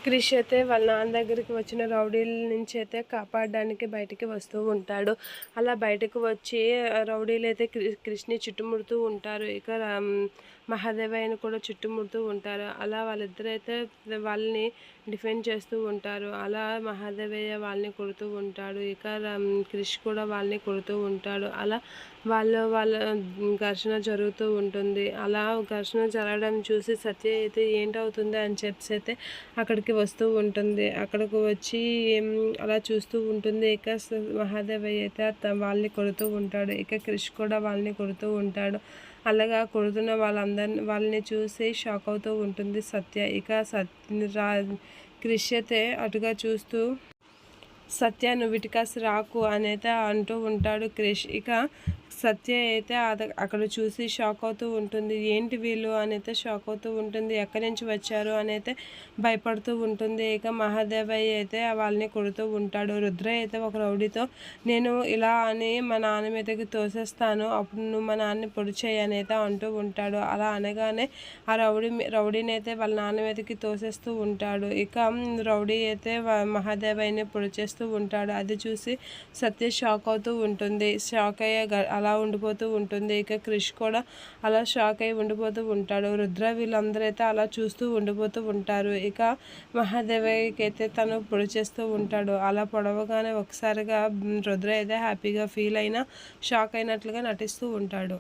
క్రిష్ అయితే వాళ్ళ నాన్న దగ్గరికి వచ్చిన రౌడీల నుంచి అయితే కాపాడడానికి బయటికి వస్తూ ఉంటాడు. అలా బయటకు వచ్చి రౌడీలు అయితే క్రిష్ని చుట్టుముడుతూ ఉంటారు. ఇక మహాదేవయ్యని కూడా చుట్టుముడుతూ ఉంటారు. అలా వాళ్ళిద్దరైతే వాళ్ళని డిఫెండ్ చేస్తూ ఉంటారు. అలా మహాదేవయ్య వాళ్ళని కొడుతూ ఉంటాడు. ఇక క్రిష్ కూడా వాళ్ళని కొడుతూ ఉంటాడు. అలా వాళ్ళ ఘర్షణ జరుగుతూ ఉంటుంది. అలా ఘర్షణ జరగడం చూసి సత్య అయితే ఏంటవుతుంది అని చెప్పి అయితే అక్కడికి వస్తూ ఉంటుంది. అక్కడికి వచ్చి అలా చూస్తూ ఉంటుంది. ఇక మహాదేవయ్య అయితే వాళ్ళని కొడుతూ ఉంటాడు. ఇక క్రిష్ కూడా వాళ్ళని కొడుతూ ఉంటాడు. అలాగా కొడుతున్న వాళ్ళని చూసి షాక్ అవుతూ ఉంటుంది సత్య. ఇక క్రిష్ అయితే అటుగా చూస్తూ సత్య నువ్వు ఇటుకాసి రాకు అనైతే అంటూ ఉంటాడు క్రిష్. ఇక సత్య అయితే అక్కడ చూసి షాక్ అవుతూ ఉంటుంది. ఏంటి వీళ్ళు అనైతే షాక్ అవుతూ ఉంటుంది. ఎక్కడి నుంచి వచ్చారు అనైతే భయపడుతూ ఉంటుంది. ఇక మహాదేవయ్య అయితే వాళ్ళని కొడుతూ ఉంటాడు. రుద్ర అయితే ఒక రౌడీతో నేను ఇలా అని మా నాన్న మీదకి తోసేస్తాను, అప్పుడు నువ్వు మా నాన్నని పొడి చేయి అనైతే అంటూ ఉంటాడు. అలా అనగానే ఆ రౌడీని అయితే వాళ్ళ నాన్న మీదకి తోసేస్తూ ఉంటాడు. ఇక రౌడీ అయితే మహాదేవయ్యని పొడి చేస్తూ ఉంటాడు. అది చూసి సత్య షాక్ అవుతూ ఉంటుంది. షాక్ అయ్యే అలా ఉండిపోతూ ఉంటుంది. ఇక క్రిష్ కూడా అలా షాక్ అయ్యి ఉండిపోతూ ఉంటాడు. రుద్ర వీళ్ళందరూ అయితే అలా చూస్తూ ఉండిపోతూ ఉంటారు. ఇక మహాదేవయ్యకి అయితే తను పొడి చేస్తూ ఉంటాడు. అలా పొడవగానే ఒకసారిగా రుద్ర అయితే హ్యాపీగా ఫీల్ అయినా షాక్ అయినట్లుగా నటిస్తూ ఉంటాడు.